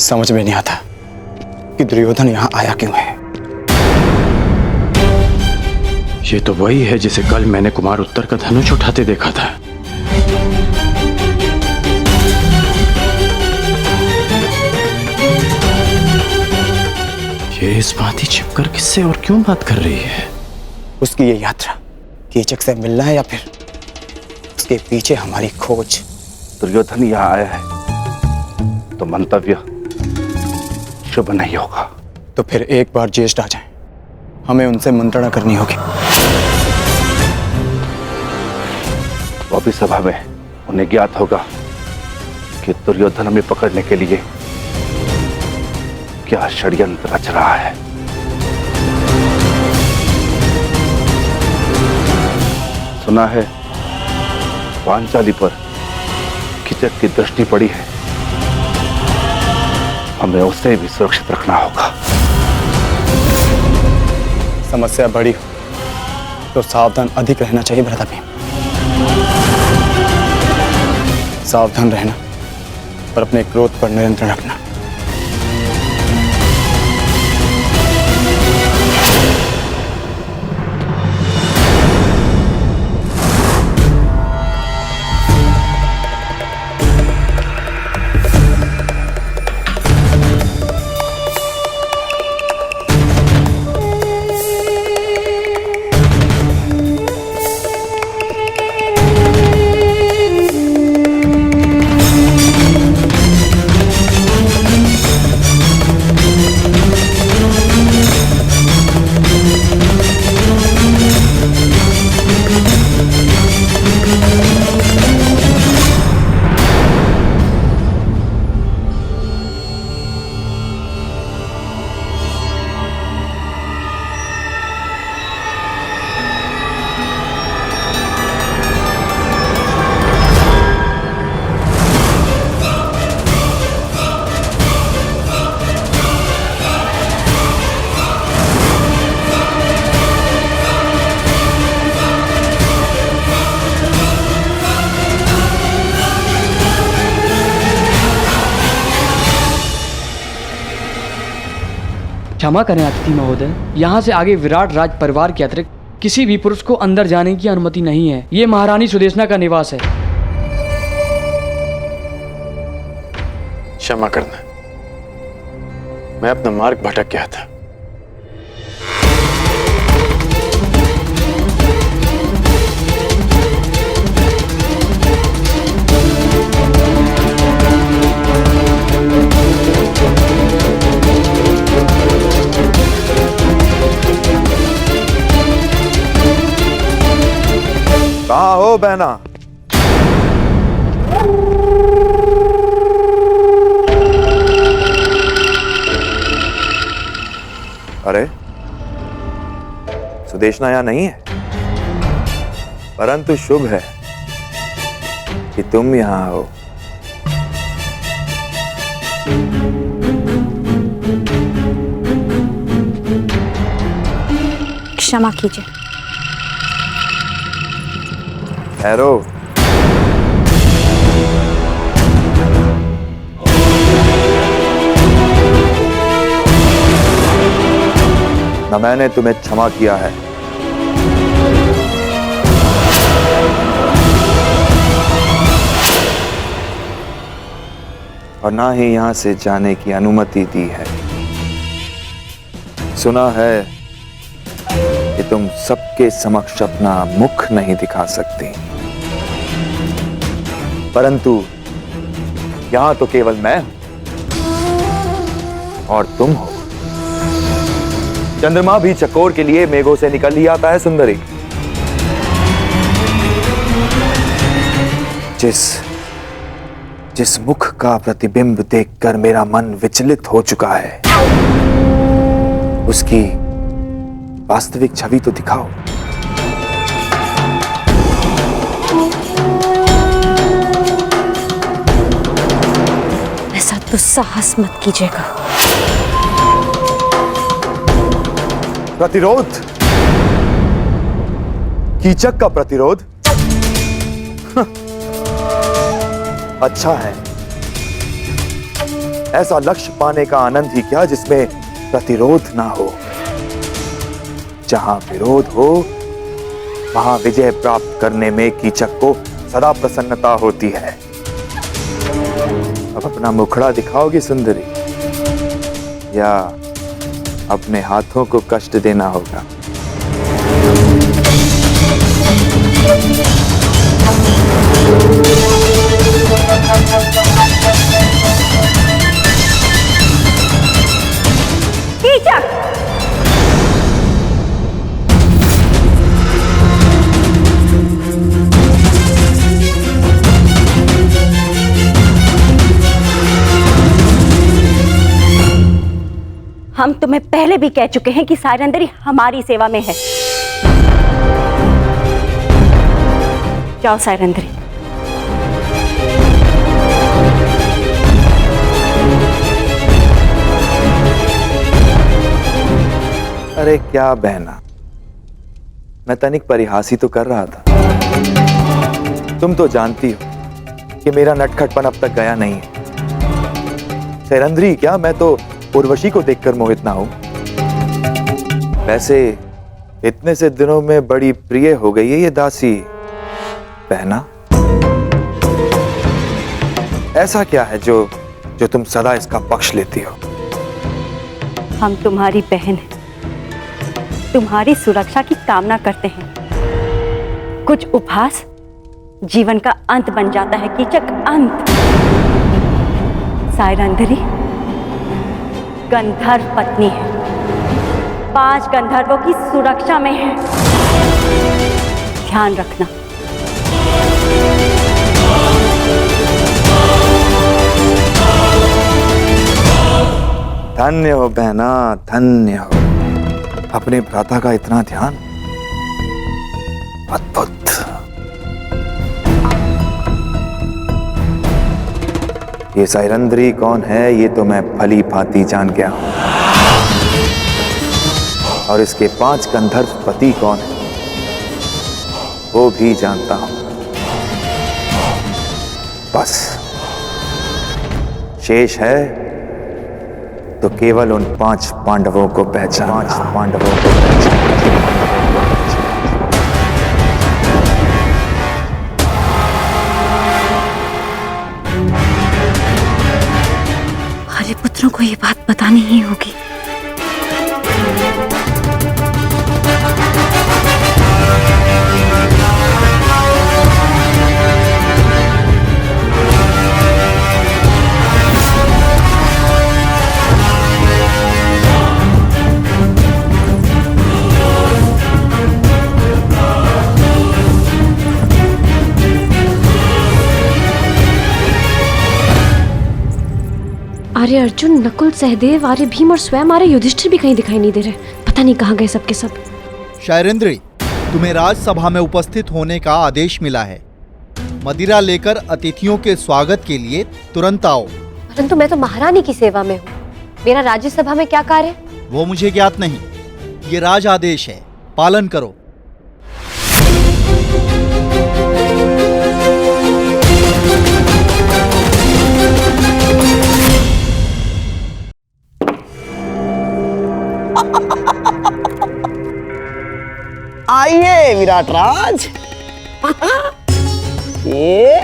समझ में नहीं आता कि दुर्योधन यहां आया क्यों है। ये तो वही है जिसे कल मैंने कुमार उत्तर का धनुष उठाते देखा था। ये इस भांति छिपकर किससे और क्यों बात कर रही है? उसकी ये यात्रा कीचक से मिलना है या फिर उसके पीछे हमारी खोज? दुर्योधन यहाँ आया है तो मंतव्य शुभ नहीं होगा। तो फिर एक बार ज्येष्ठ आ जाएं, हमें उनसे मंत्रणा करनी होगी। वो भी सभा में उन्हें ज्ञात होगा कि दुर्योधन हमें पकड़ने के लिए क्या षड्यंत्र रच रहा है। सुना है पांचाली पर कीचक की दृष्टि पड़ी है, हमें उसे भी सुरक्षित रखना होगा। समस्या बड़ी हो तो सावधान अधिक रहना चाहिए भ्राता भीम। सावधान रहना और अपने क्रोध पर नियंत्रण रखना। क्षमा करें अतिथि महोदय, यहाँ से आगे विराट राज परिवार के अतिरिक्त किसी भी पुरुष को अंदर जाने की अनुमति नहीं है। ये महारानी सुदेशना का निवास है। क्षमा करना, मैं अपना मार्ग भटक गया था। कहाँ हो बहना? अरे सुदेशना यहाँ नहीं है, परंतु शुभ है कि तुम यहाँ हो। क्षमा कीजिए। ठहरो। न मैंने तुम्हें क्षमा किया है, और ना ही यहां से जाने की अनुमति दी है। सुना है कि तुम सबके समक्ष अपना मुख नहीं दिखा सकती, परंतु यहां तो केवल मैं हूं और तुम हो। चंद्रमा भी चकोर के लिए मेघों से निकल ही आता है सुंदरी। जिस मुख का प्रतिबिंब देखकर मेरा मन विचलित हो चुका है, उसकी वास्तविक छवि तो दिखाओ। ऐसा दुस्साहस मत कीजिएगा। प्रतिरोध? कीचक का प्रतिरोध? अच्छा है, ऐसा लक्ष्य पाने का आनंद ही क्या जिसमें प्रतिरोध ना हो। जहां विरोध हो वहां विजय प्राप्त करने में कीचक को सदा प्रसन्नता होती है। अब अपना मुखड़ा दिखाओगी सुंदरी, या अपने हाथों को कष्ट देना होगा? कीचक! हम तुम्हें पहले भी कह चुके हैं कि सायरंदरी हमारी सेवा में है। जाओ सायरंदरी। अरे क्या बहना, मैं तनिक परिहास ही तो कर रहा था। तुम तो जानती हो कि मेरा नटखटपन अब तक गया नहीं है। सायरंदरी क्या, मैं तो उर्वशी को देखकर मोहित ना हूं। वैसे इतने से दिनों में बड़ी प्रिय हो गई है ये दासी बहना। ऐसा क्या है जो तुम सदा इसका पक्ष लेती हो? हम तुम्हारी बहन हैं, तुम्हारी सुरक्षा की कामना करते हैं। कुछ उपहास जीवन का अंत बन जाता है कीचक, अंत। सायरंदरी गंधर्व पत्नी है, 5 गंधर्वों की सुरक्षा में है। ध्यान रखना। धन्य हो बहना, धन्य हो। अपने भ्राता का इतना ध्यान, अद्भुत। ये सायरंदरी कौन है ये तो मैं भली भांति जान गया हूं, और इसके 5 गंधर्व पति कौन है वो भी जानता हूं। बस शेष है तो केवल उन 5 पांडवों को पहचानना। हमारे पुत्रों को ये बात बतानी ही होगी। आर्य अर्जुन, नकुल, सहदेव, आर्य भीम और स्वयं आर्य युधिष्ठिर भी कहीं दिखाई नहीं दे रहे। पता नहीं कहाँ गए सबके सब। शायरेंद्री, तुम्हें राजसभा में उपस्थित होने का आदेश मिला है। मदिरा लेकर अतिथियों के स्वागत के लिए तुरंत आओ। परंतु मैं तो महारानी की सेवा में हूँ, मेरा राज्यसभा में क्या कार्य? वो मुझे ज्ञात नहीं, ये राज आदेश है, पालन करो। आइए विराट राज। ये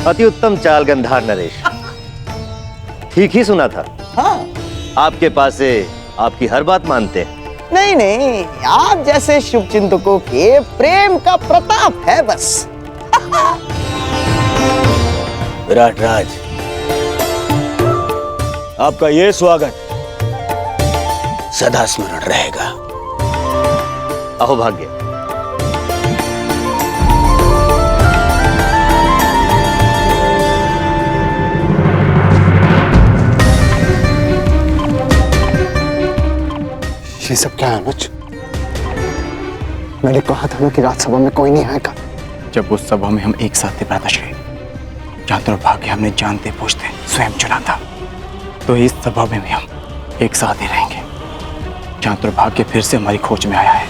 अति उत्तम चाल गंधार नरेश, ठीक ही सुना था। हाँ, आपके पास से आपकी हर बात मानते हैं। नहीं नहीं, आप जैसे शुभचिंतकों के प्रेम का प्रताप है बस। विराट राज, आपका ये स्वागत सदा स्मरण रहेगा। अहो भाग्य। ये सब क्या है अनुज? मैंने कहा था ना कि राजसभा में कोई नहीं आएगा। जब उस सभा में हम एक साथ थे भ्राताश्री, जहाँ दुर्भाग्य हमने जानते पूछते स्वयं चुना था, तो इस सभा में भी हम एक साथ ही रहेंगे। जहाँ दुर्भाग्य फिर से हमारी खोज में आया है,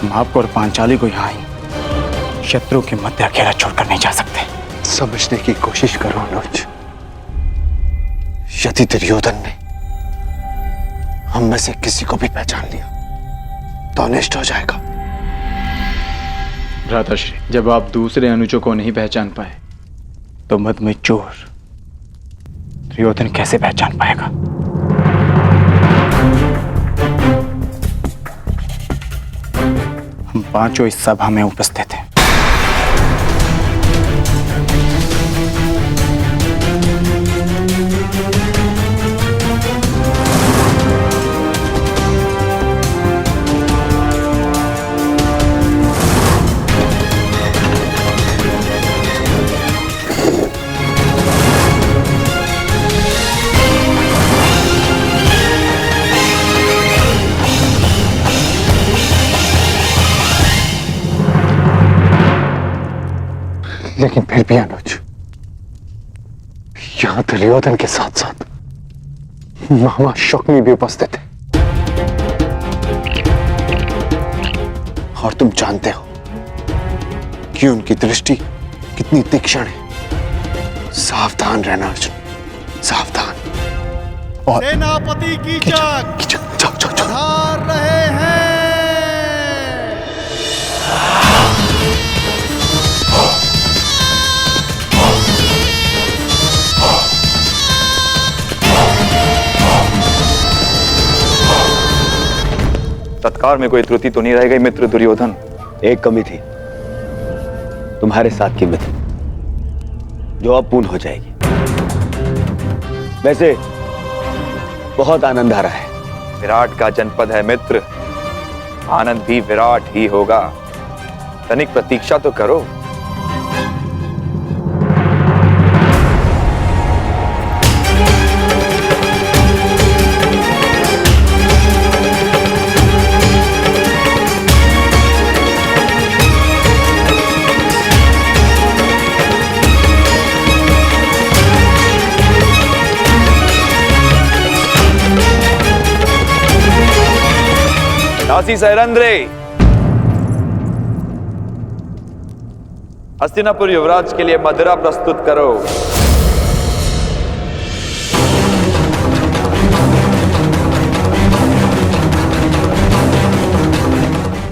हम आपको और पांचाली को यहाँ ही शत्रु के मध्य अकेला छोड़कर नहीं जा सकते। समझने की कोशिश करो अनुज। यदि दुर्योधन ने हम में से किसी को भी पहचान लिया तो अनिष्ट हो जाएगा। भ्राताश्री, जब आप दूसरे अनुजों को नहीं पहचान पाए तो मद में चोर दुर्योधन कैसे पहचान पाएगा? हम पांचों इस सभा में उपस्थित हैं। लेकिन फिर भी अनुज, यहां दुर्योधन के साथ साथ मामा शकुनी भी उपस्थित है और तुम जानते हो कि उनकी दृष्टि कितनी तीक्ष्ण है। सावधान रहना अर्जुन, सावधान। और सेनापति कीचक जाओ जाओ जाओ। पधार रहे हैं। सत्कार में कोई त्रुटि तो नहीं रह गई मित्र दुर्योधन? एक कमी थी, तुम्हारे साथ की मित्र, जो अब पूर्ण हो जाएगी। वैसे बहुत आनंद आ रहा है। विराट का जनपद है मित्र, आनंद भी विराट ही होगा। तनिक प्रतीक्षा तो करो। दासी सहरंद्रे, हस्तिनापुर युवराज के लिए मदिरा प्रस्तुत करो।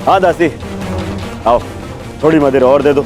हाँ दासी, आओ थोड़ी मदिरा और दे दो।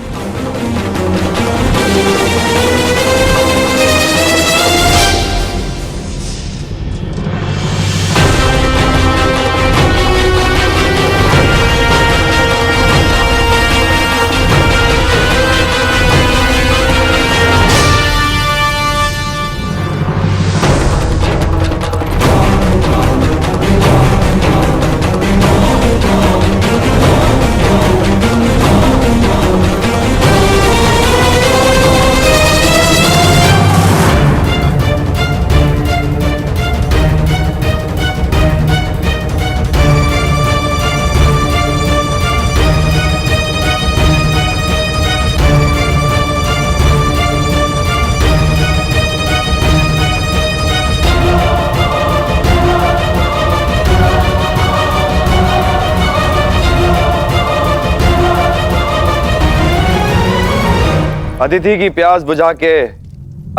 अतिथि की प्यास बुझा के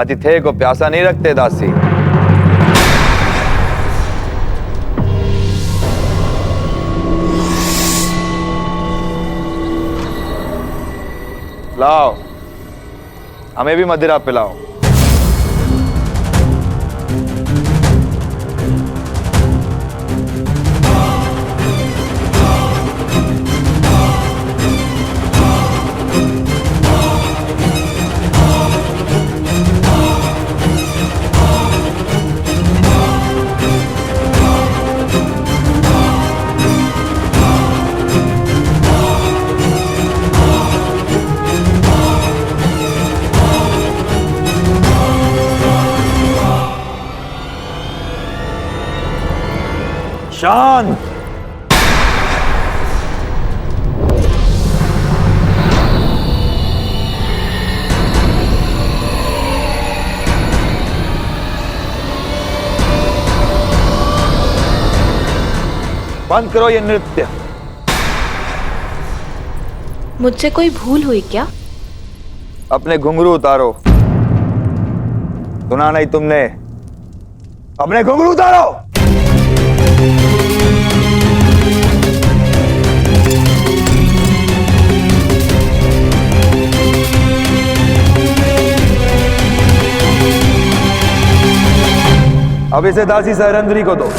अतिथेय को प्यासा नहीं रखते दासी। लाओ, हमें भी मदिरा पिलाओ। शांत। बंद करो ये नृत्य। मुझसे कोई भूल हुई क्या? अपने घुंघरू उतारो। सुना नहीं तुमने? अपने घुंघरू उतारो। अब इसे दासी सहरंद्री को दो।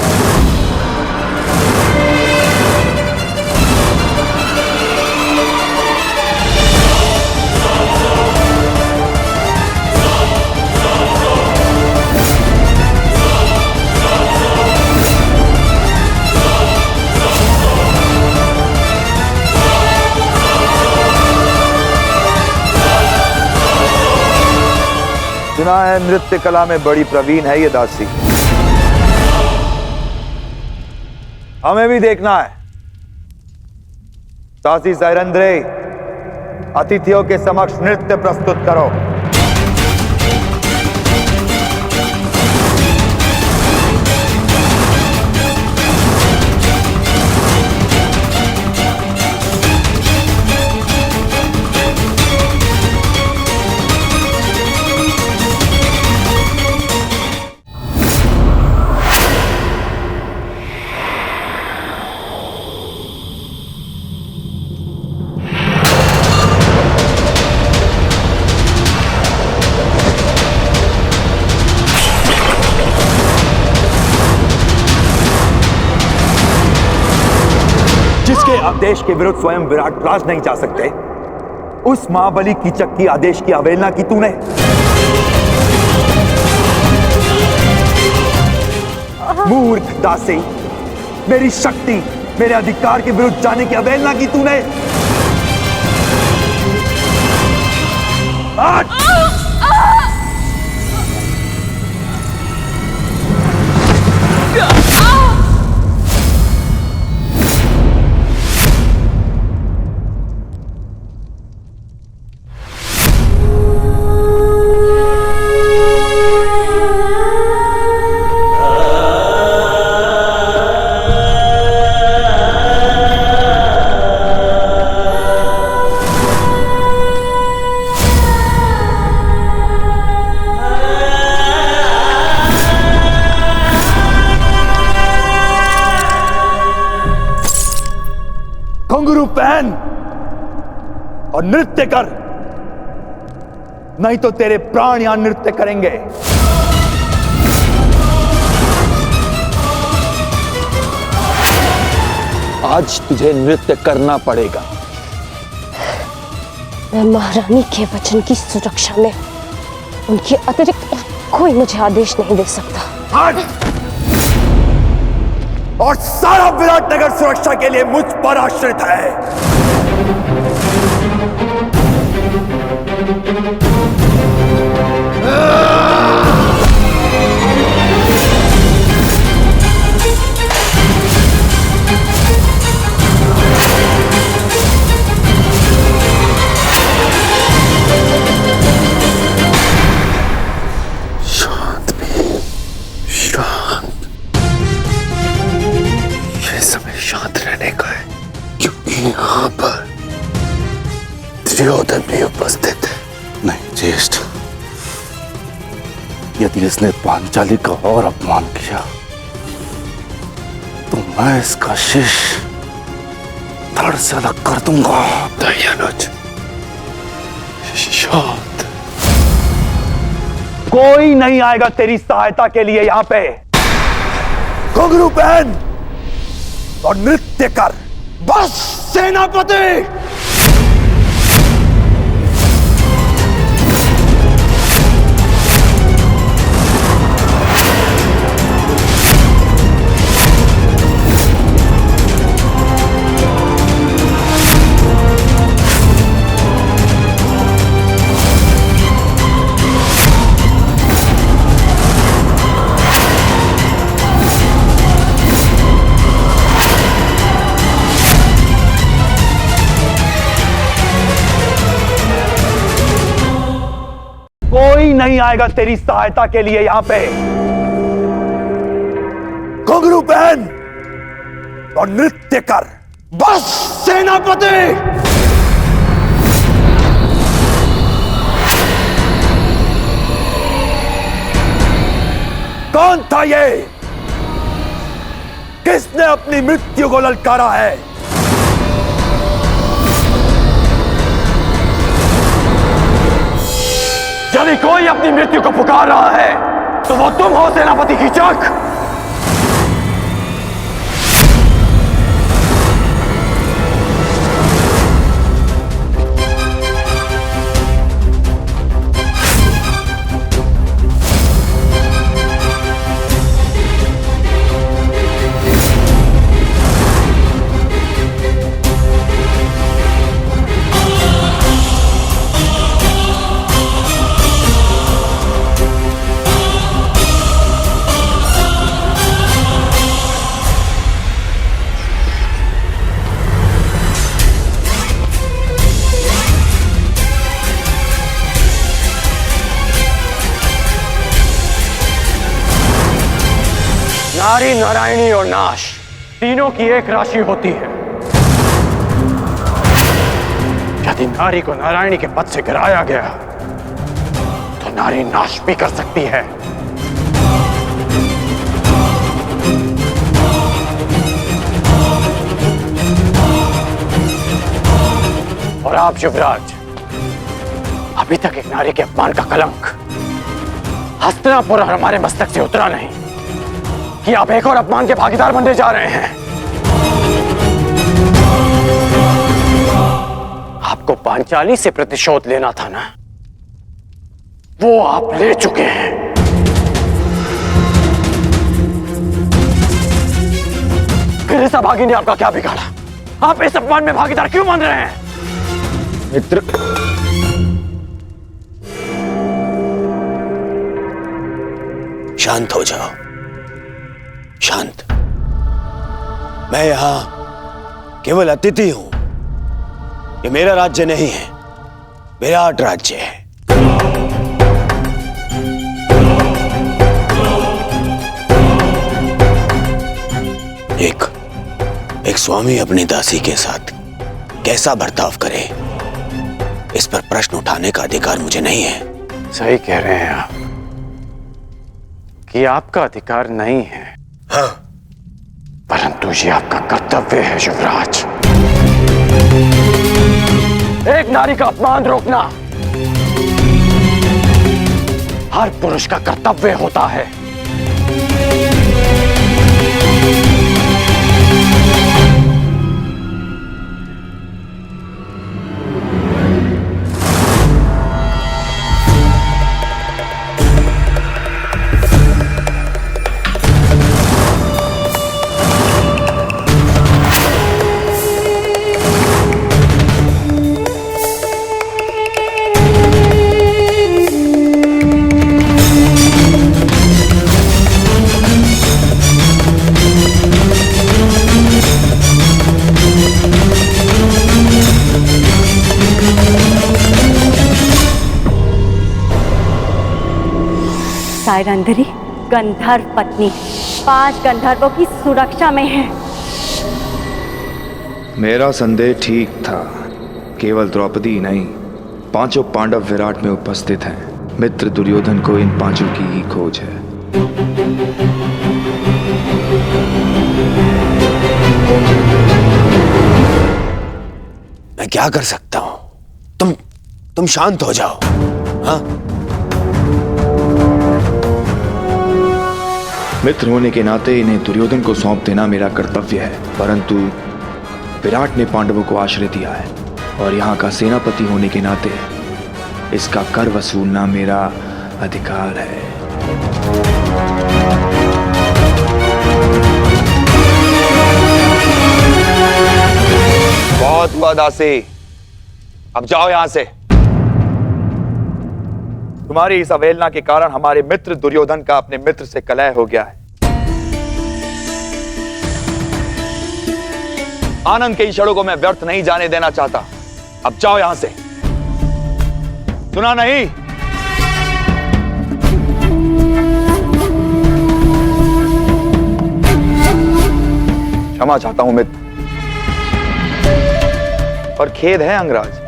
सुना है नृत्य कला में बड़ी प्रवीण है ये दासी। हमें भी देखना है। दासी सहरंद्री, अतिथियों के समक्ष नृत्य प्रस्तुत करो। जिसके आदेश के विरुद्ध स्वयं विराट राज नहीं जा सकते, उस महाबली कीचक की आदेश की अवहेलना की तूने। मूर्ख दासी, मेरी शक्ति, मेरे अधिकार के विरुद्ध जाने की अवहेलना की तूने। घुंघरू पहन और नृत्य कर, नहीं तो तेरे प्राण यहां नृत्य करेंगे। आज तुझे नृत्य करना पड़ेगा। मैं महारानी के वचन की सुरक्षा में उनके अतिरिक्त और कोई मुझे आदेश नहीं दे सकता। और सारा विराटनगर सुरक्षा के लिए मुझ पर आश्रित है। शांत भी, शांत। ये समय शांत रहने का है, क्योंकि यहाँ पर दुर्योधन भी उपस्थित है। नहीं ज्येष्ठ, यदि इसने पांचाली का और अपमान किया तो मैं इसका शीश धड़ से अलग कर दूंगा। दयानुज, शांत। कोई नहीं आएगा तेरी सहायता के लिए यहां पे। घुंघरू पहन और नृत्य कर, बस सेनापति। कोई नहीं आएगा तेरी सहायता के लिए यहां पे। घुंघरू पहन और नृत्य कर, बस सेनापति। कौन था ये? किसने अपनी मृत्यु को ललकारा है? यदि कोई अपनी मृत्यु को पुकार रहा है तो वो तुम हो सेनापति कीचक। नारी, नारायणी और नाश तीनों की एक राशि होती है। यदि नारी को नारायणी के पद से गिराया गया तो नारी नाश भी कर सकती है। और आप युवराज, अभी तक एक नारी के अपमान का कलंक हस्तिनापुर और हमारे मस्तक से उतरा नहीं कि आप एक और अपमान के भागीदार बनने जा रहे हैं। आपको पांचाली से प्रतिशोध लेना था ना, वो आप ले चुके हैं। फिर इस अभागी ने आपका क्या बिगाड़ा? आप इस अपमान में भागीदार क्यों बन रहे हैं? मित्र, शांत हो जाओ, शांत। मैं यहां केवल अतिथि हूं। ये मेरा राज्य नहीं है, विराट राज्य है। एक स्वामी अपनी दासी के साथ कैसा बर्ताव करे, इस पर प्रश्न उठाने का अधिकार मुझे नहीं है। सही कह रहे हैं आप कि आपका अधिकार नहीं है। हाँ, परंतु ये आपका कर्तव्य है युवराज। एक नारी का अपमान रोकना हर पुरुष का कर्तव्य होता है। सायरंधरी गंधर्व पत्नी 5 गंधर्वों की सुरक्षा में है। मेरा संदेह ठीक था। केवल द्रौपदी ही नहीं, 5 पांडव विराट में उपस्थित हैं। मित्र दुर्योधन को इन 5 की ही खोज है। मैं क्या कर सकता हूं? तुम शांत हो जाओ। हाँ, मित्र होने के नाते इन्हें दुर्योधन को सौंप देना मेरा कर्तव्य है, परंतु विराट ने पांडवों को आश्रय दिया है और यहाँ का सेनापति होने के नाते इसका कर वसूलना मेरा अधिकार है। बहुत हुआ दासी, अब जाओ यहां से। तुम्हारी इस अवहेलना के कारण हमारे मित्र दुर्योधन का अपने मित्र से कलह हो गया है। आनंद के क्षणों को मैं व्यर्थ नहीं जाने देना चाहता। अब जाओ यहां से। सुना नहीं? क्षमा चाहता हूं मित्र, और खेद है अंगराज,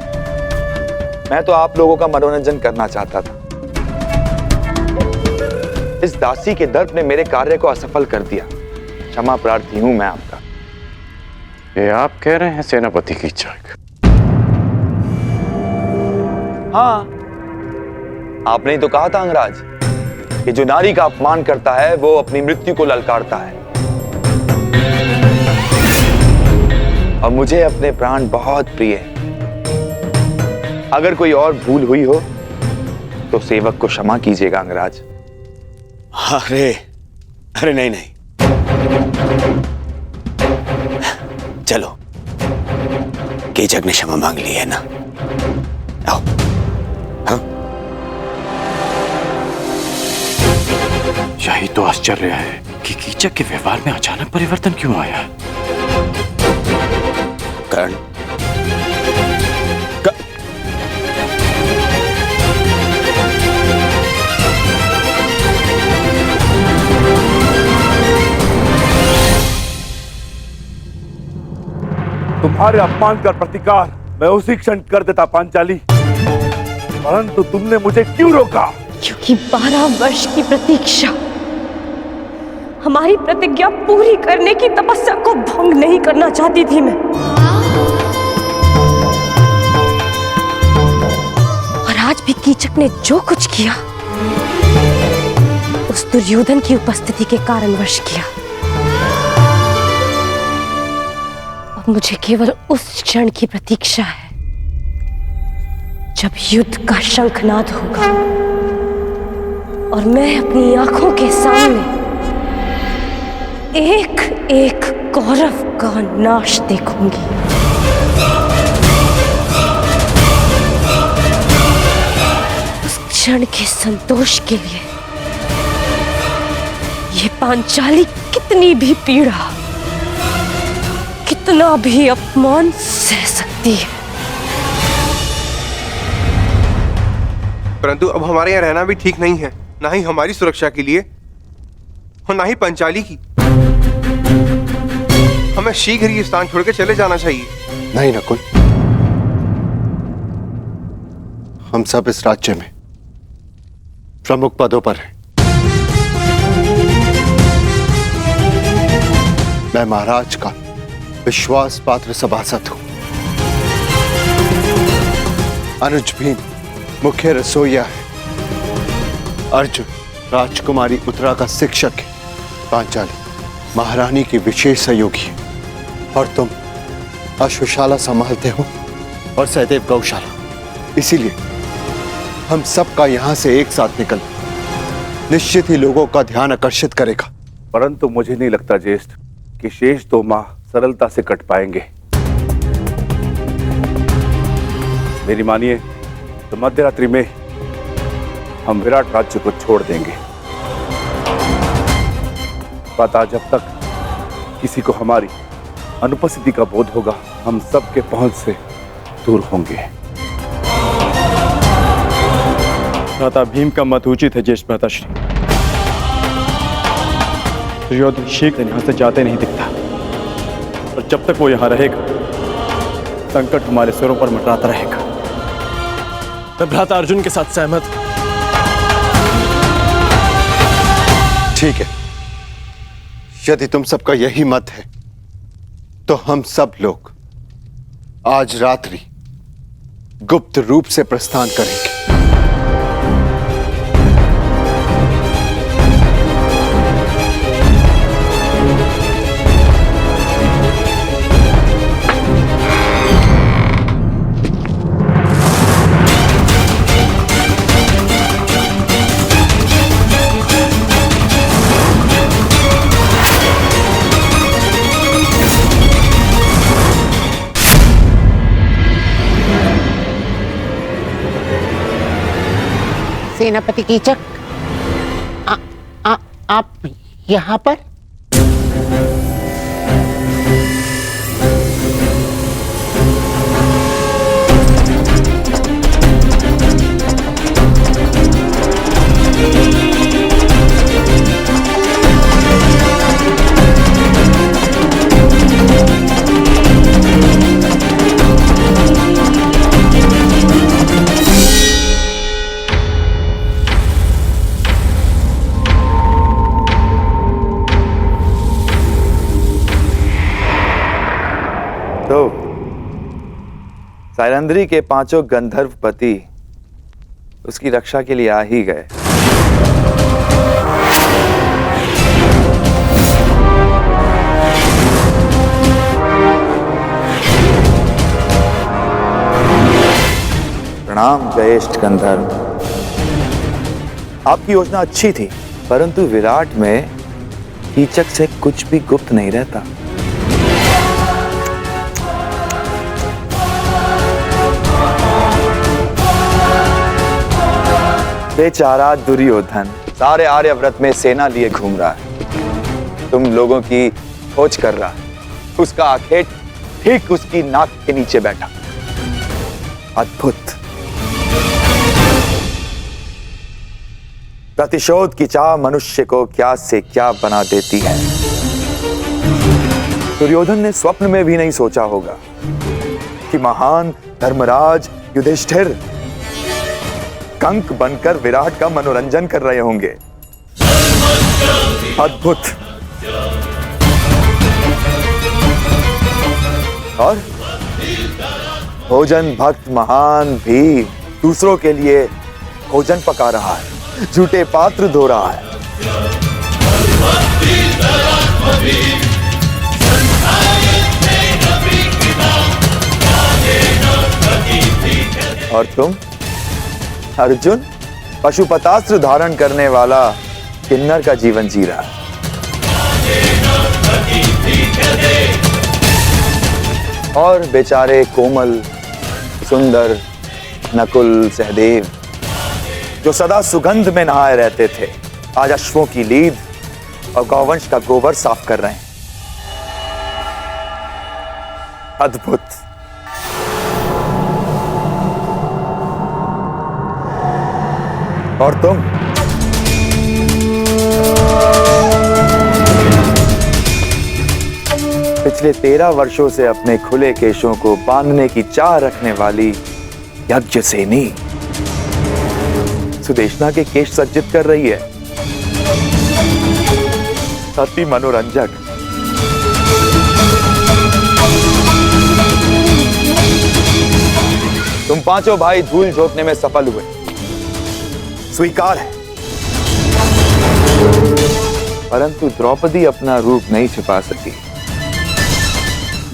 मैं तो आप लोगों का मनोरंजन करना चाहता था। इस दासी के दर्द ने मेरे कार्य को असफल कर दिया। क्षमा प्रार्थी हूं मैं आपका। ये आप कह रहे हैं सेनापति कीचक? हाँ, आपने ही तो कहा था अंगराज कि जो नारी का अपमान करता है वो अपनी मृत्यु को ललकारता है। और मुझे अपने प्राण बहुत प्रिय हैं। अगर कोई और भूल हुई हो तो सेवक को क्षमा कीजिएगा अंगराज। अरे अरे नहीं नहीं, चलो, कीचक ने क्षमा मांग ली है ना, आओ। हाँ? यही तो आश्चर्य है कि कीचक के व्यवहार में अचानक परिवर्तन क्यों आया। कर्ण, तुम्हारे अपमान का प्रतिकार मैं उसी क्षण कर देता पांचाली, परंतु तुमने मुझे क्यों रोका? क्योंकि 12 वर्ष की प्रतीक्षा, हमारी प्रतिज्ञा पूरी करने की तपस्या को भंग नहीं करना चाहती थी मैं। और आज भी कीचक ने जो कुछ किया उस दुर्योधन की उपस्थिति के कारणवश किया। अब मुझे केवल उस क्षण की प्रतीक्षा है जब युद्ध का शंखनाद होगा और मैं अपनी आंखों के सामने एक एक कौरव का नाश देखूंगी। उस क्षण के संतोष के लिए ये पांचाली कितनी भी पीड़ा, कितना भी अपमान सह सकती है। परंतु अब हमारे यहाँ रहना भी ठीक नहीं है, ना ही हमारी सुरक्षा के लिए और ना ही पंचाली की। हमें शीघ्र ही स्थान छोड़ के चले जाना चाहिए। नहीं नकुल, हम सब इस राज्य में प्रमुख पदों पर हैं। मैं महाराज का विश्वास पात्र सभासद हूं। अनुज भी मुख्य रसोइया है। अर्जुन राजकुमारी उत्तरा का शिक्षक है। पांचाली महारानी की विशेष सहयोगी है। और तुम अश्वशाला संभालते हो और सहदेव गौशाला। इसीलिए हम सबका यहां से एक साथ निकलना निश्चित ही लोगों का ध्यान आकर्षित करेगा। परंतु मुझे नहीं लगता ज्येष्ठ कि शेष 2 माह सरलता से कट पाएंगे। मेरी मानिए तो मध्यरात्रि में हम विराट राज्य को छोड़ देंगे। पता जब तक किसी को हमारी अनुपस्थिति का बोध होगा, हम सबके पहुंच से दूर होंगे। भ्राता भीम का मत उचित है ज्येष्ठ भ्राताश्री। दुर्योधन शीघ्र यहां से जाते नहीं दिखता, और जब तक वो यहां रहेगा संकट हमारे सिरों पर मंडराता रहेगा। मैं भ्राता अर्जुन के साथ सहमत हूं। ठीक है, यदि तुम सबका यही मत है तो हम सब लोग आज रात्रि गुप्त रूप से प्रस्थान करेंगे। सेनापति कीचक, आप यहाँ पर? तो सायरंद्री के 5 गंधर्व पति उसकी रक्षा के लिए आ ही गए। प्रणाम ज्येष्ठ गंधर्व। आपकी योजना अच्छी थी, परंतु विराट में कीचक से कुछ भी गुप्त नहीं रहता। बेचारा दुर्योधन सारे आर्यव्रत में सेना लिए घूम रहा है, तुम लोगों की खोज कर रहा है। उसका आखेट ठीक उसकी नाक के नीचे बैठा। अद्भुत। प्रतिशोध की चाह मनुष्य को क्या से क्या बना देती है। दुर्योधन ने स्वप्न में भी नहीं सोचा होगा कि महान धर्मराज युधिष्ठिर कंक बनकर विराट का मनोरंजन कर रहे होंगे। अद्भुत। और भोजन भक्त महान भी दूसरों के लिए भोजन पका रहा है, झूठे पात्र धो रहा है। और तुम अर्जुन पशुपतास्त्र धारण करने वाला किन्नर का जीवन जी रहा है। और बेचारे कोमल सुंदर नकुल सहदेव जो सदा सुगंध में नहाए रहते थे, आज अश्वों की लीद और गौवंश का गोबर साफ कर रहे हैं। अद्भुत। और तुम पिछले 13 वर्षों से अपने खुले केशों को बांधने की चाह रखने वाली यज्ञसेनी सुदेशना के केश सज्जित कर रही है। अति मनोरंजक। तुम पांचों भाई धूल झोंकने में सफल हुए, स्वीकार है। परंतु द्रौपदी अपना रूप नहीं छिपा सकी।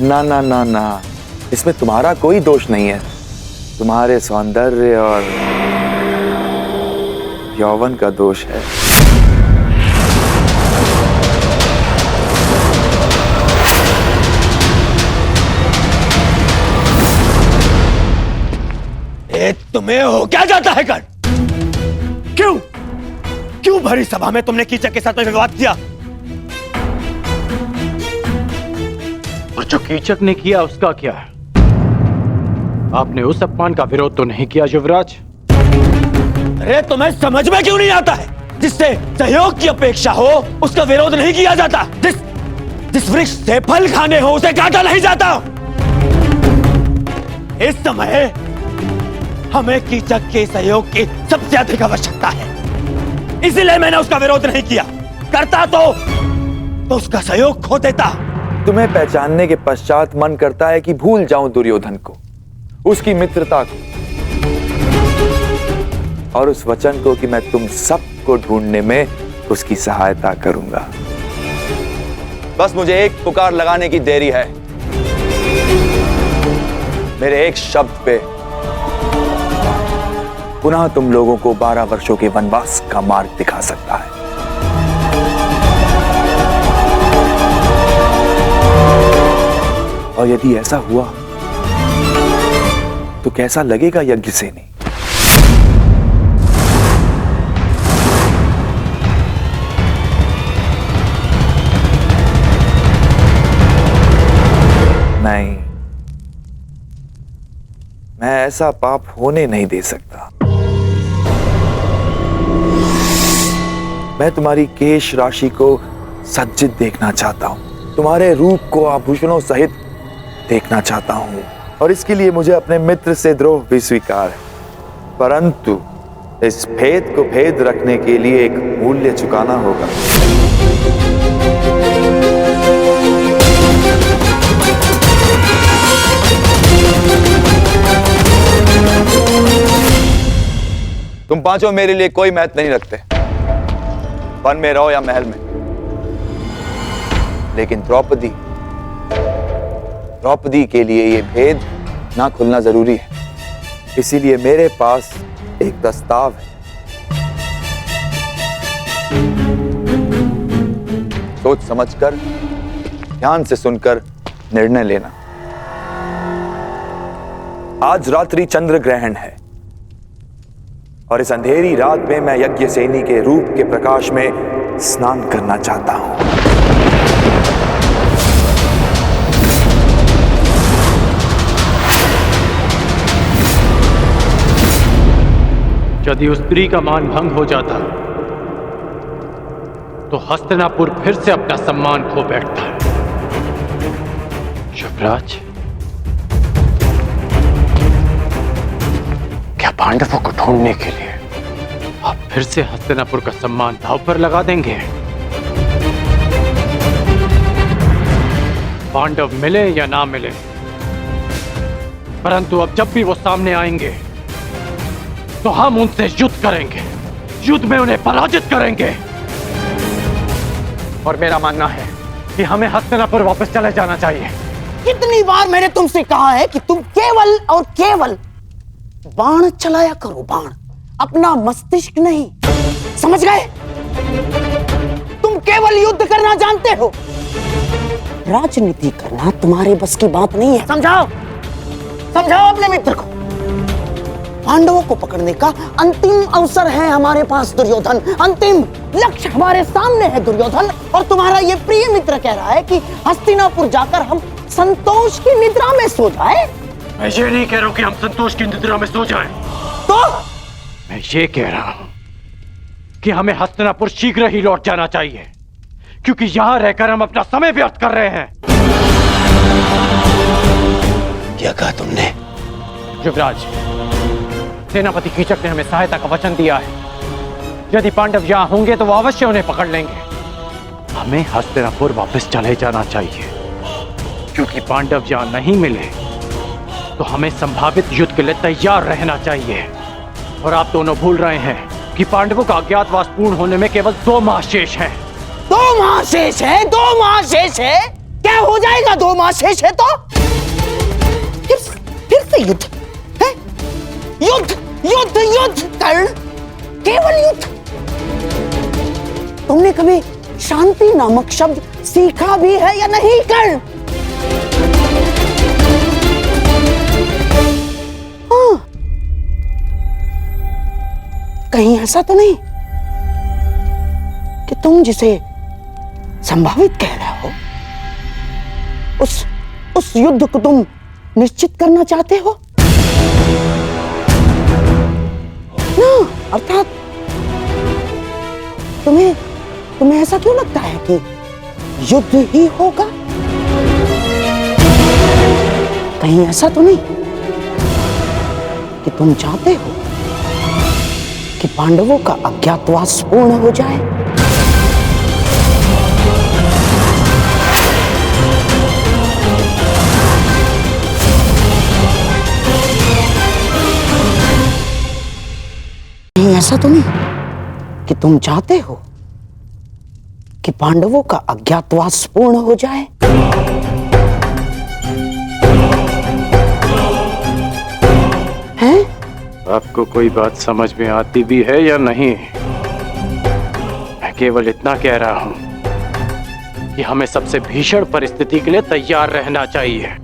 ना ना ना ना, इसमें तुम्हारा कोई दोष नहीं है। तुम्हारे सौंदर्य और यौवन का दोष है। तुम्हें हो क्या जाता है कर? क्यों भरी सभा में तुमने कीचक के साथ में विवाद किया? और जो कीचक ने किया उसका क्या है? आपने उस अपमान का विरोध तो नहीं किया युवराज? अरे तुम्हें समझ में क्यों नहीं आता है? जिससे सहयोग की अपेक्षा हो उसका विरोध नहीं किया जाता। जिस वृक्ष से फल खाने हो उसे काटा नहीं जाता। इस समय हमें कीचक के सहयोग की सबसे अधिक आवश्यकता है, इसलिए मैंने उसका विरोध नहीं किया। करता तो उसका सहयोग खो देता। तुम्हें पहचानने के पश्चात मन करता है कि भूल जाऊं दुर्योधन को, उसकी मित्रता को और उस वचन को कि मैं तुम सबको ढूंढने में उसकी सहायता करूंगा। बस मुझे एक पुकार लगाने की देरी है। मेरे एक शब्द पे पुनः तुम लोगों को 12 वर्षों के वनवास का मार्ग दिखा सकता है। और यदि ऐसा हुआ तो कैसा लगेगा यज्ञसेनी? नहीं, मैं ऐसा पाप होने नहीं दे सकता। मैं तुम्हारी केश राशि को सज्जित देखना चाहता हूं, तुम्हारे रूप को आभूषणों सहित देखना चाहता हूं, और इसके लिए मुझे अपने मित्र से द्रोह भी स्वीकार है। परंतु इस भेद को भेद रखने के लिए एक मूल्य चुकाना होगा। तुम पांचों मेरे लिए कोई महत्व नहीं रखते, वन में रहो या महल में। लेकिन द्रौपदी के लिए ये भेद ना खुलना जरूरी है। इसीलिए मेरे पास एक प्रस्ताव है। सोच समझकर, ध्यान से सुनकर निर्णय लेना। आज रात्रि चंद्र ग्रहण है और इस अंधेरी रात में मैं यज्ञसेनी के रूप के प्रकाश में स्नान करना चाहता हूं। यदि उस स्त्री का मान भंग हो जाता तो हस्तिनापुर फिर से अपना सम्मान खो बैठता है। युवराज, क्या पांडवों को ढूंढने के लिए आप फिर से हस्तिनापुर का सम्मान दांव पर लगा देंगे? पांडव मिले या ना मिले, परंतु अब जब भी वो सामने आएंगे तो हम उनसे युद्ध करेंगे, युद्ध में उन्हें पराजित करेंगे। और मेरा मानना है कि हमें हस्तिनापुर वापस चले जाना चाहिए। कितनी बार मैंने तुमसे कहा है कि तुम केवल और केवल बाण चलाया करो, बाण, अपना मस्तिष्क नहीं। समझ गए? तुम केवल युद्ध करना जानते हो, राजनीति करना तुम्हारे बस की बात नहीं है। समझाओ, समझाओ अपने मित्र को। पांडवों को पकड़ने का अंतिम अवसर है हमारे पास दुर्योधन, अंतिम लक्ष्य हमारे सामने है दुर्योधन। और तुम्हारा ये प्रिय मित्र कह रहा है कि हस्तिनापुर जाकर हम संतोष की निद्रा में सो जाए। मैं ये नहीं कह रहा हूं कि हम संतोष की निद्रा में सो जाएं। तो मैं ये कह रहा हूं कि हमें हस्तिनापुर शीघ्र ही लौट जाना चाहिए, क्योंकि यहां रहकर हम अपना समय व्यर्थ कर रहे हैं। क्या कहा तुमने? युवराज, सेनापति कीचक ने हमें सहायता का वचन दिया है। यदि पांडव यहां होंगे तो वो अवश्य उन्हें पकड़ लेंगे। हमें हस्तिनापुर वापस चले जाना चाहिए, क्योंकि पांडव यहां नहीं मिले तो हमें संभावित युद्ध के लिए तैयार रहना चाहिए। और आप दोनों भूल रहे हैं कि पांडवों का अज्ञातवास पूर्ण होने में केवल 2 माह शेष हैं। 2 माह शेष है, 2 माह शेष है। क्या हो जाएगा 2 माह शेष है तो? फिर से युद्ध है? युद्ध युद्ध युद्ध कर्ण, केवल युद्ध। तुमने कभी शांति नामक शब्द सीखा भी है या नहीं कर्ण? हाँ, कहीं ऐसा तो नहीं कि तुम जिसे संभावित कह रहे हो उस युद्ध को तुम निश्चित करना चाहते हो ना? अर्थात तुम्हें ऐसा क्यों लगता है कि युद्ध ही होगा? कहीं ऐसा तो नहीं कि तुम चाहते हो कि पांडवों का अज्ञातवास पूर्ण हो जाए? ऐसा तो नहीं कि तुम चाहते हो कि पांडवों का अज्ञातवास पूर्ण हो जाए? हैं? आपको कोई बात समझ में आती भी है या नहीं? मैं केवल इतना कह रहा हूं कि हमें सबसे भीषण परिस्थिति के लिए तैयार रहना चाहिए।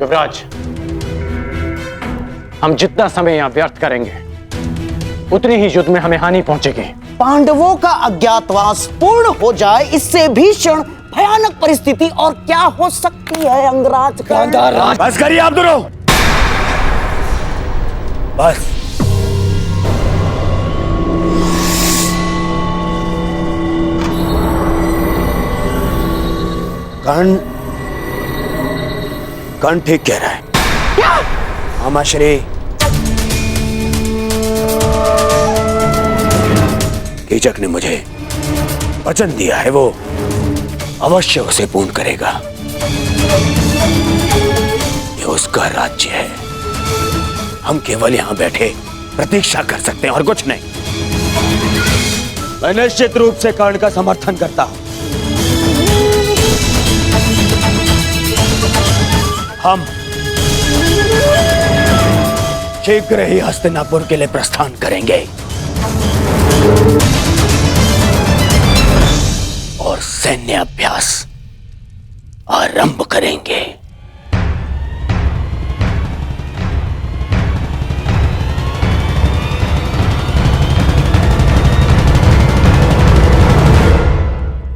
युवराज, हम जितना समय यहां व्यर्थ करेंगे उतनी ही युद्ध में हमें हानि पहुंचेगी। पांडवों का अज्ञातवास पूर्ण हो जाए, इससे भीषण भयानक परिस्थिति और क्या हो सकती है अंगराज? बस करिए आप दोनों, बस। कर्ण ठीक कह रहा है। क्या? मामाश्री, कीचक ने मुझे वचन दिया है, वो अवश्य उसे पूर्ण करेगा। ये उसका राज्य है, हम केवल यहां बैठे प्रतीक्षा कर सकते हैं और कुछ नहीं। मैं निश्चित रूप से कर्ण का समर्थन करता हूं। हम शीघ्र ही हस्तिनापुर के लिए प्रस्थान करेंगे और सैन्य अभ्यास आरंभ करेंगे।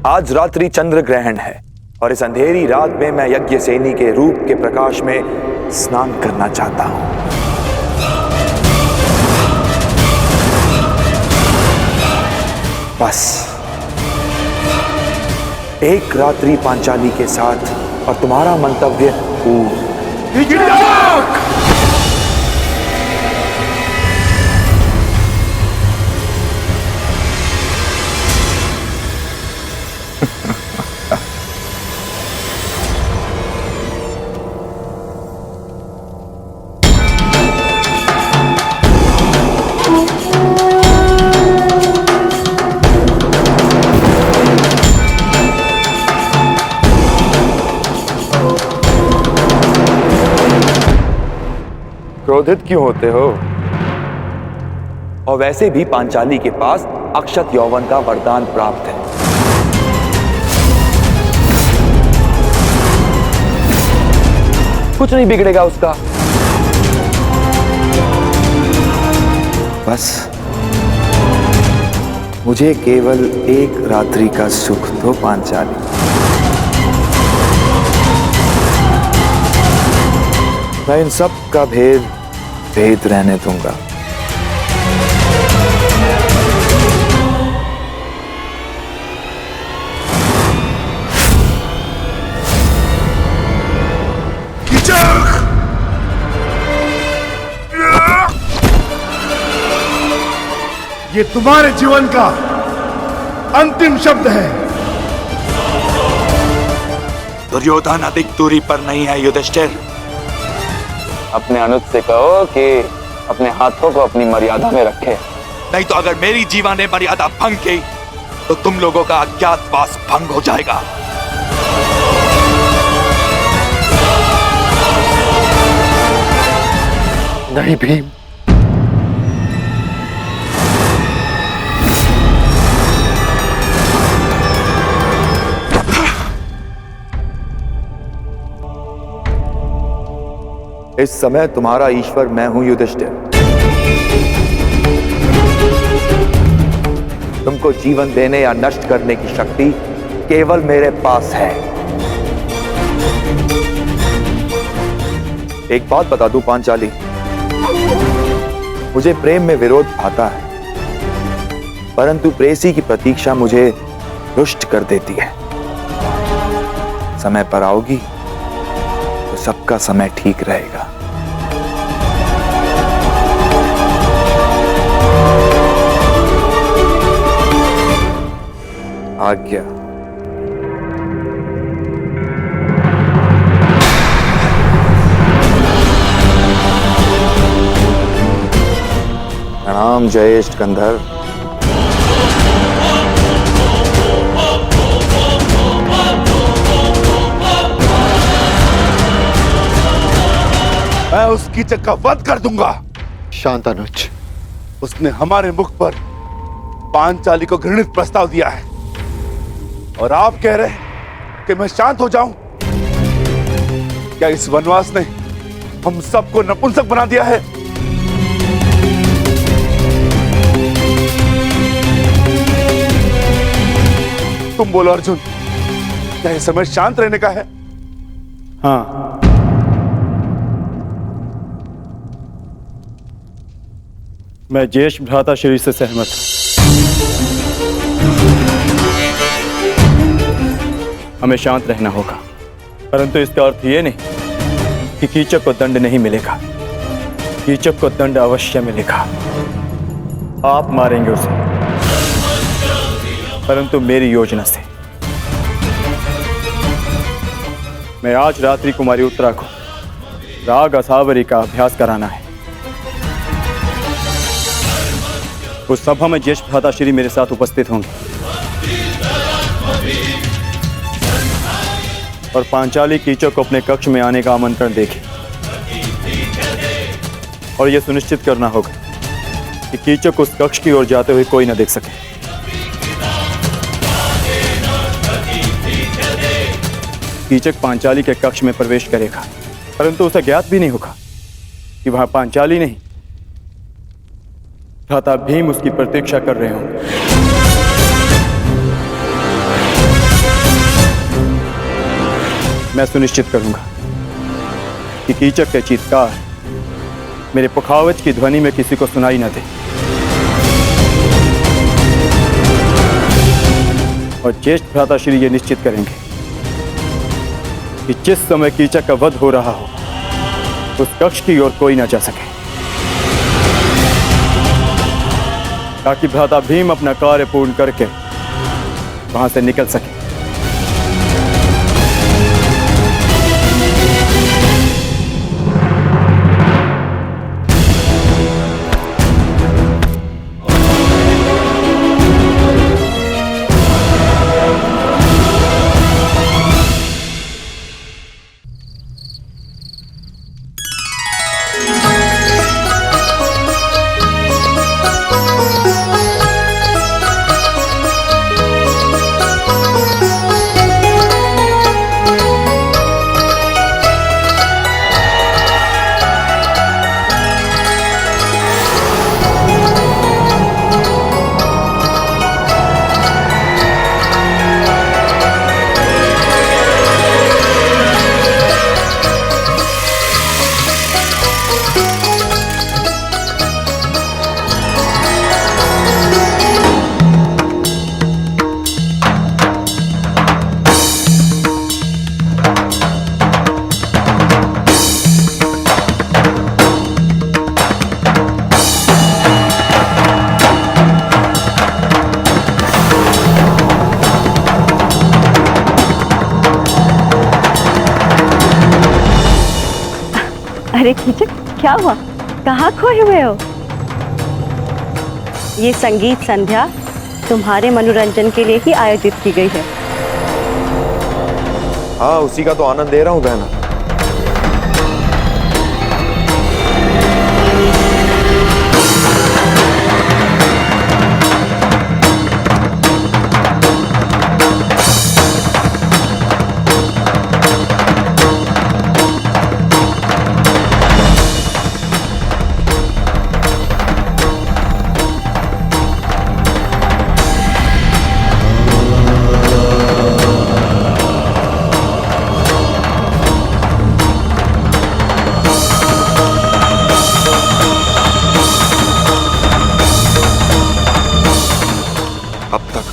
आज रात्रि चंद्र ग्रहण है और इस अंधेरी रात में मैं यज्ञ सेनी के रूप के प्रकाश में स्नान करना चाहता हूं। बस एक रात्रि पांचाली के साथ और तुम्हारा मंतव्य पूर्ण। क्रोधित क्यों होते हो? और वैसे भी पांचाली के पास अक्षत यौवन का वरदान प्राप्त है। कुछ नहीं बिगड़ेगा उसका। बस मुझे केवल एक रात्रि का सुख दो पांचाली। मैं इन सब का भेद रहने दूंगा। ये तुम्हारे जीवन का अंतिम शब्द है। दुर्योधन अधिक दूरी पर नहीं है युधिष्ठिर। अपने अनुज से कहो कि अपने हाथों को अपनी मर्यादा में रखे, नहीं तो अगर मेरी जीवा ने मर्यादा भंग की तो तुम लोगों का अज्ञातवास भंग हो जाएगा। नहीं भीम, इस समय तुम्हारा ईश्वर मैं हूं युधिष्ठिर। तुमको जीवन देने या नष्ट करने की शक्ति केवल मेरे पास है। एक बात बता दूं पांचाली, मुझे प्रेम में विरोध आता है, परंतु प्रेसी की प्रतीक्षा मुझे रुष्ट कर देती है। समय पर आओगी तो सबका समय ठीक रहेगा। आज्ञा। प्रणाम जयेष्ठ गंधर्व। मैं उस कीचक का वध कर दूंगा। शांत अनुज। उसने हमारे मुख पर पांचाली को घृणित प्रस्ताव दिया है और आप कह रहे हैं कि मैं शांत हो जाऊं? क्या इस वनवास ने हम सबको नपुंसक बना दिया है? तुम बोलो अर्जुन, क्या यह समय शांत रहने का है? हाँ, मैं ज्येष्ठ भ्राता श्री से सहमत हूं। हमें शांत रहना होगा, परंतु इसका अर्थ यह नहीं कि कीचक को दंड नहीं मिलेगा। कीचक को दंड अवश्य मिलेगा। आप मारेंगे उसे, परंतु मेरी योजना से। मैं आज रात्रि कुमारी उत्तरा को राग असावरी का अभ्यास कराना है उस सभा में ज्येष्ठ भ्राताश्री मेरे साथ उपस्थित होंगे और पांचाली कीचक को अपने कक्ष में आने का आमंत्रण देगी और यह सुनिश्चित करना होगा कि कीचक उस कक्ष की ओर जाते हुए कोई न देख सके। कीचक पांचाली के कक्ष में प्रवेश करेगा, परंतु उसे ज्ञात भी नहीं होगा कि वहां पांचाली नहीं, भ्राता भीम उसकी प्रतीक्षा कर रहे होंगे। मैं सुनिश्चित करूंगा कि कीचक के चीत्कार मेरे पुखावज की ध्वनि में किसी को सुनाई न दे और ज्येष्ठ भ्राताश्री ये निश्चित करेंगे कि जिस समय कीचक का वध हो रहा हो उस कक्ष की ओर कोई न जा सके, ताकि भ्राता भीम अपना कार्य पूर्ण करके वहां से निकल सके। अरे कीचक, क्या हुआ? कहाँ खोए हुए हो? ये संगीत संध्या तुम्हारे मनोरंजन के लिए ही आयोजित की गई है। हाँ, उसी का तो आनंद ले रहा हूँ बहना।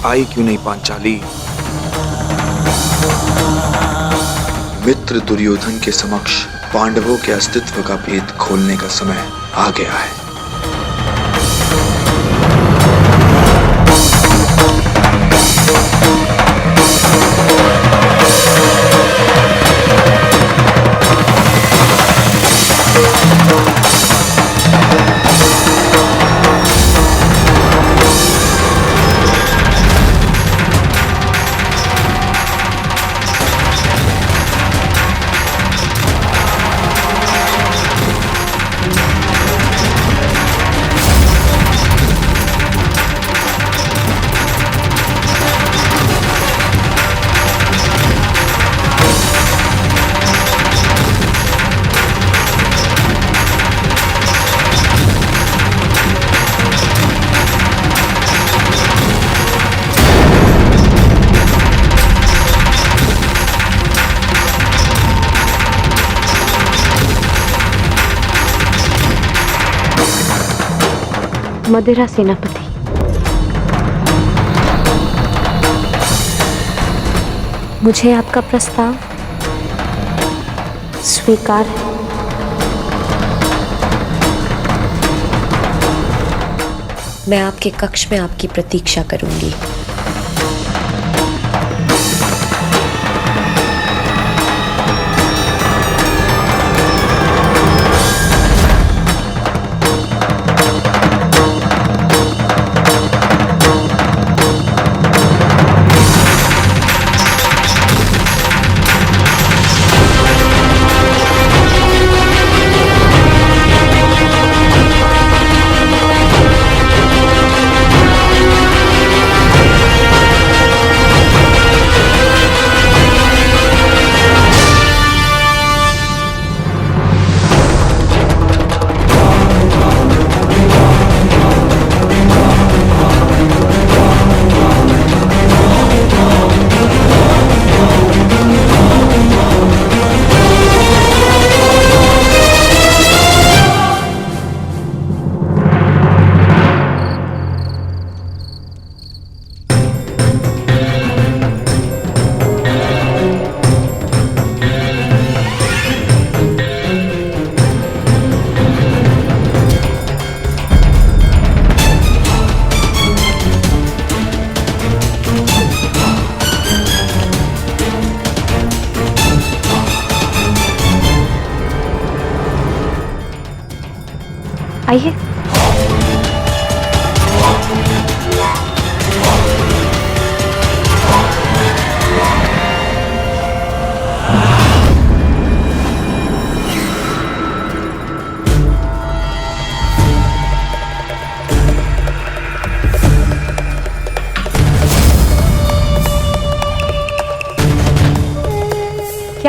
आई क्यों नहीं पांचाली? मित्र दुर्योधन के समक्ष पांडवों के अस्तित्व का भेद खोलने का समय आ गया है। मदिरा सेनापति, मुझे आपका प्रस्ताव स्वीकार है। मैं आपके कक्ष में आपकी प्रतीक्षा करूंगी।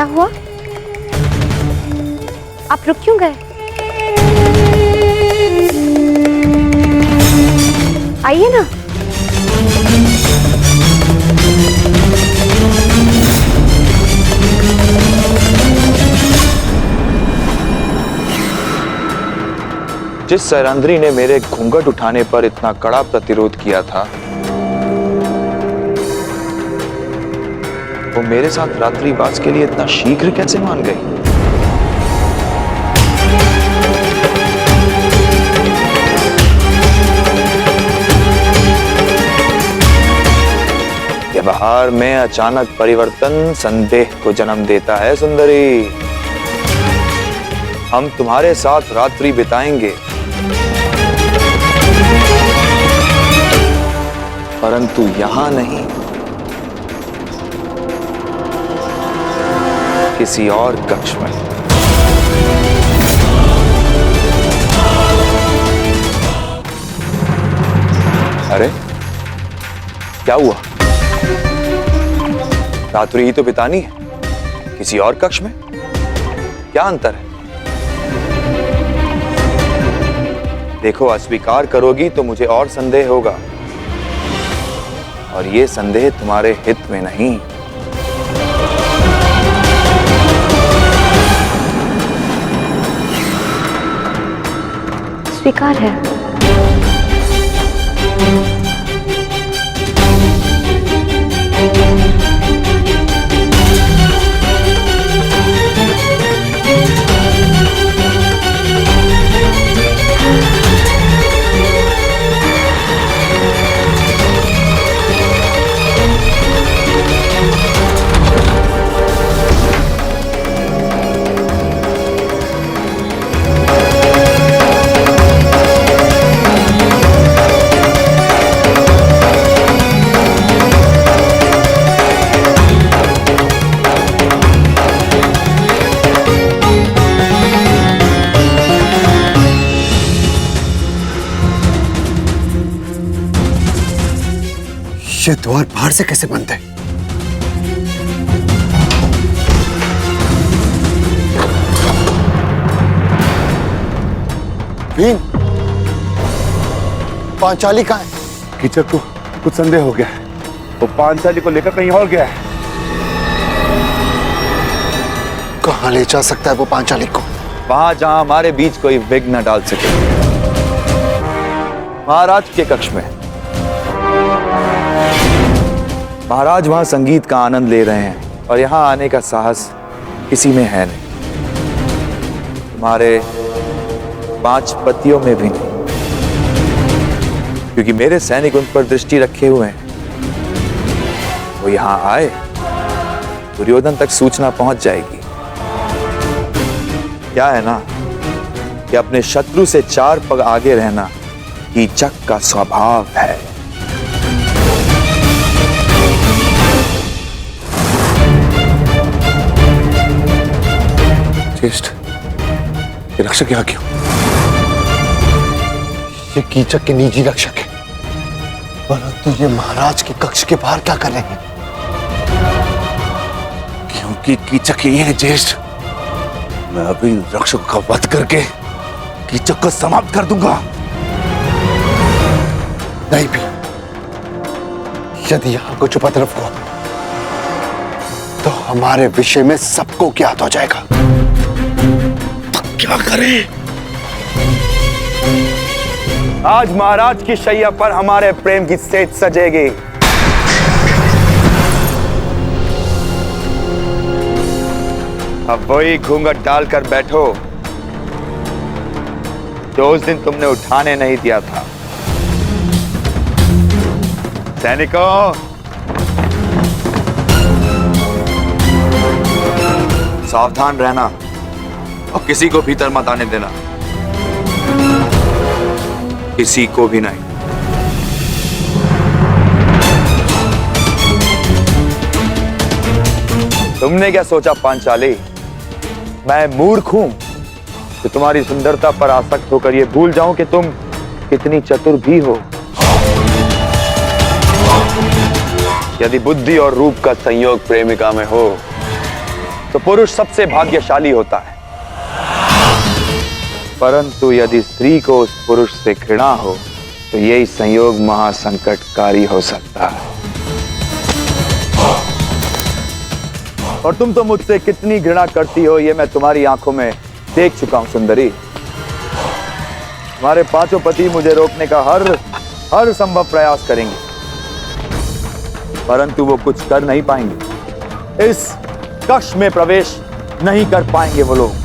हुआ? आप रुक क्यों गए? आइए ना। जिस सैरंध्री ने मेरे घूंघट उठाने पर इतना कड़ा प्रतिरोध किया था, वो मेरे साथ रात्रिवास के लिए इतना शीघ्र कैसे मान गई? व्यवहार में अचानक परिवर्तन संदेह को जन्म देता है सुंदरी। हम तुम्हारे साथ रात्रि बिताएंगे, परंतु यहां नहीं, किसी और कक्ष में। अरे क्या हुआ? रात्रि ही तो बितानी है, किसी और कक्ष में क्या अंतर है? देखो, अस्वीकार करोगी तो मुझे और संदेह होगा, और ये संदेह तुम्हारे हित में नहीं। स्वीकार है। ये द्वार बाहर से कैसे बंद है? भीम, पांचाली कहाँ है? कीचक को कुछ संदेह हो गया है, वो पांचाली को लेकर कहीं और गया है। कहाँ ले जा सकता है वो पांचाली को? वहां जहां हमारे बीच कोई विघ्न न डाल सके, महाराज के कक्ष में। महाराज वहां संगीत का आनंद ले रहे हैं और यहां आने का साहस किसी में है नहीं, तुम्हारे 5 पतियों में भी नहीं, क्योंकि मेरे सैनिक उन पर दृष्टि रखे हुए हैं। वो यहां आए, दुर्योधन तक सूचना पहुंच जाएगी। क्या है ना कि अपने शत्रु से 4 पग आगे रहना कीचक का स्वभाव है। ज्येष्ठ, ये रक्षक यहाँ क्यों? ये कीचक के निजी रक्षक है, परंतु ये महाराज के कक्ष के बाहर क्या कर रहे हैं? क्योंकि कीचक यही है ज्येष्ठ। मैं अभी रक्षक का वध करके कीचक को समाप्त कर दूंगा। नहीं भी, यदि यहां कुछ उपद्रव हुआ तो हमारे विषय में सबको ज्ञात हो जाएगा। क्या करें? आज महाराज की शैया पर हमारे प्रेम की सेज सजेगी। अब वही घूंघट डालकर बैठो जो उस दिन तुमने उठाने नहीं दिया था। सैनिकों, सावधान रहना और किसी को भीतर मत आने देना, किसी को भी नहीं। तुमने क्या सोचा पांचाली, मैं मूर्ख हूं कि तुम्हारी सुंदरता पर आसक्त होकर यह भूल जाऊं कि तुम कितनी चतुर भी हो। यदि बुद्धि और रूप का संयोग प्रेमिका में हो तो पुरुष सबसे भाग्यशाली होता है, परंतु यदि स्त्री को उस पुरुष से घृणा हो तो यही संयोग महासंकटकारी हो सकता है। और तुम तो मुझसे कितनी घृणा करती हो ये मैं तुम्हारी आंखों में देख चुका हूं सुंदरी। तुम्हारे पांचों पति मुझे रोकने का हर संभव प्रयास करेंगे, परंतु वो कुछ कर नहीं पाएंगे। इस कक्ष में प्रवेश नहीं कर पाएंगे वो लोग।